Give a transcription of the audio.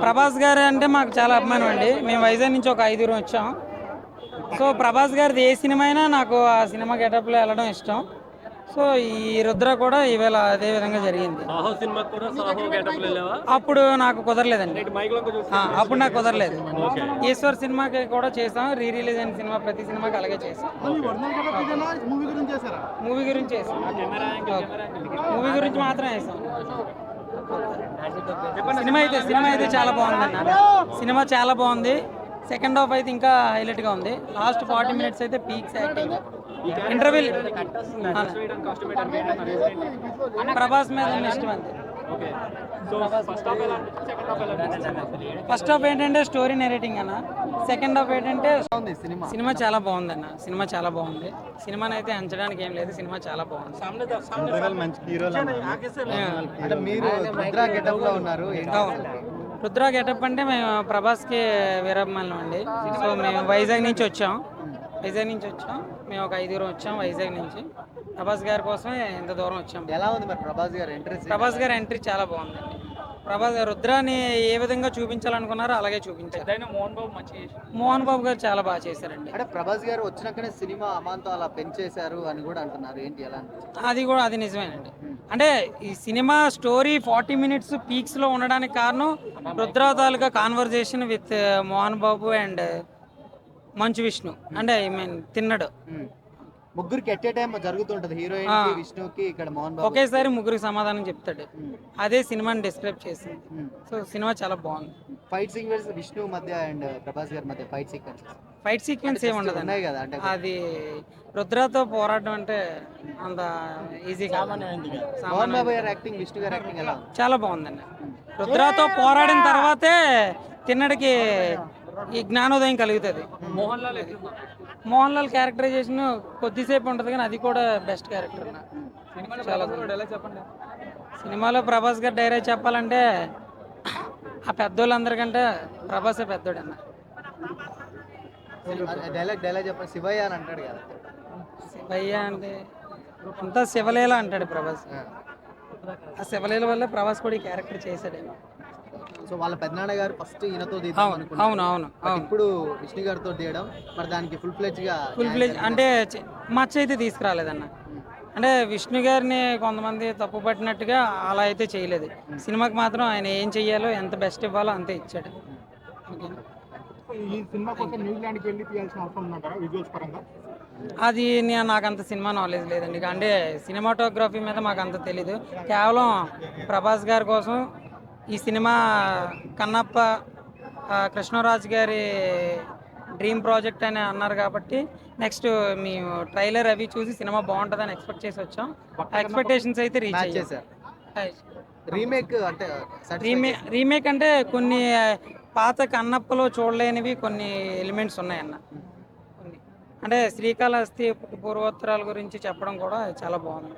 ప్రభాస్ గారు అంటే మాకు చాలా అభిమానం అండి. మేము వైజాగ్ నుంచి ఒక 5 వచ్చాం. సో ప్రభాస్ గారిది ఏ సినిమా అయినా నాకు ఆ సినిమా గెటప్లో వెళ్ళడం ఇష్టం. సో ఈ రుద్ర కూడా ఈవేళ అదే విధంగా జరిగింది. సాహో సినిమా కూడా సాహో గెటప్లో వెళ్ళావా? అప్పుడు నాకు కుదరలేదండి. అప్పుడు నాకు కుదరలేదు. ఓకే. ఈశ్వర్ సినిమాకి కూడా చేసాం. రిలీజ్ అయిన సినిమా ప్రతి సినిమాకి అలాగే చేసాం. మూవీ గురించి చేసాం. మూవీ గురించి మాత్రం వేసాం. సినిమా అయితే చాలా బాగుందన్న. సినిమా చాలా బాగుంది. సెకండ్ హాఫ్ అయితే ఇంకా హైలైట్గా ఉంది. లాస్ట్ 40 మినిట్స్ అయితే పీక్స్ యాక్టింగ్. ఇంటర్వెల్ ప్రభాస్ మీద ఉన్న ఇష్టం అంతే. ఫస్ట్ హాఫ్ ఏంటంటే స్టోరీ నెరేటింగ్ అన్న. సెకండ్ హాఫ్ ఏంటంటే సినిమా చాలా బాగుందన్న. సినిమా చాలా బాగుంది. సినిమాని అయితే అంచడానికి ఏం లేదు. సినిమా చాలా బాగుంది. రుద్ర గెటప్ అంటే మేము ప్రభాస్కి వీరాభిమానులం అండి. సో మేము వైజాగ్ నుంచి వచ్చాం. మేము ఒక 5 వచ్చాం వైజాగ్ నుంచి. ప్రభాస్ గారి కోసమే ఇంత దూరం వచ్చాం. ఎలా ఉంది మరి ప్రభాస్ గారి ఎంట్రీ చాలా బాగుందండి. ప్రభాస్ గారు రుద్రాని ఏ విధంగా చూపించాలనుకున్నారో అలాగే చూపించారు. మోహన్ బాబు గారు చాలా బాగా చేశారండి. అంటే ప్రభాస్ గారు వచ్చినాకనే సినిమా అమాంతం అలా పెంచేశారు అని కూడా అంటున్నారు. ఏంటి ఎలా అది నిజమేనండి. అంటే ఈ సినిమా స్టోరీ 40 మినిట్స్ పీక్స్లో ఉండడానికి కారణం రుద్ర తాలూకా conversation with Mohan Babu and Manchu Vishnu. అంటే ఐ మీన్ తిన్నడు ముగ్గురికి ఎట్ ఏ టైం జరుగుతుంటది. హీరోయిన్ విష్ణుకి ఇక్కడ మోహన్ బాబు ఒకేసారి ముగ్గురికి సమాధానం చెప్తాడు. అదే సినిమాని డిస్క్రైబ్ చేసింది. సో సినిమా చాలా బాగుంది. ఫైట్ సీక్వెన్స్ విష్ణు మధ్య అండ్ ప్రభాస్ గారి మధ్య ఫైట్ సీక్వెన్స్ ఏమి ఉండదు కదా. అంటే అది రుద్రతో పోరాటం అంటే అంత ఈజీ మోహన్ బాబు గారి యాక్టింగ్, విష్ణు గారి యాక్టింగ్ ఎలా చాలా బాగుందండి. రుద్రతో పోరాడిన తర్వాతే తిన్నడికి ఈ జ్ఞానోదయం కలుగుతుంది. మోహన్ లాల్ క్యారెక్టరైజేషన్ కొద్దిసేపు ఉంటుంది కానీ అది కూడా బెస్ట్ క్యారెక్టర్. చాలా చెప్పండి. సినిమాలో ప్రభాస్ గారు డైరెక్ట్ చెప్పాలంటే ఆ పెద్దోళ్ళందరికంటే ప్రభాసే పెద్దోడు అన్న. డైలాగ్ చెప్పండి. శివయ్య అని అంటాడు కదా. శివయ్య అంటే అంతా శివలీల అంటాడు ప్రభాస్. ఆ శివలీల వల్ల ప్రభాస్ కూడా ఈ క్యారెక్టర్ చేశాడేమో. సో వాళ్ళ పెద్దనాన్న గారు ఫస్ట్ ఈయనతో అవును ఇప్పుడు విష్ణు గారితో తీయడం మరి దానికి ఫుల్ ఫ్లెజ్ అంటే మచ్చ అయితే తీసుకురాలేదన్న. అంటే విష్ణు గారిని కొంతమంది తప్పు పట్టినట్టుగా అలా అయితే చేయలేదు. సినిమాకి మాత్రం ఆయన ఏం చెయ్యాలో ఎంత బెస్ట్ ఇవ్వాలో అంతే ఇచ్చాడు. ఈ సినిమా కోసం న్యూజిలాండ్కి వెళ్ళి తీయాల్సిన అవసరం ఉందంటారా విజువల్స్ పరంగా? అది నాకు అంత సినిమా నాలెడ్జ్ లేదండి. అంటే సినిమాటోగ్రఫీ మీద మాకు అంత తెలీదు. కేవలం ప్రభాస్ గారి కోసం ఈ సినిమా కన్నప్ప కృష్ణరాజు గారి డ్రీమ్ ప్రాజెక్ట్ అని అన్నారు కాబట్టి నెక్స్ట్ మేము ట్రైలర్ అవి చూసి సినిమా బాగుంటుందని ఎక్స్పెక్ట్ చేసి వచ్చాం. ఎక్స్పెక్టేషన్స్ అయితే రీచ్ అయ్యారు. రీమేక్ అంటే కొన్ని పాత కన్నప్పలో చూడలేనివి కొన్ని ఎలిమెంట్స్ ఉన్నాయన్న. కొన్ని అంటే శ్రీకాళహస్తి పూర్వోత్తరాల గురించి చెప్పడం కూడా చాలా బాగుంది.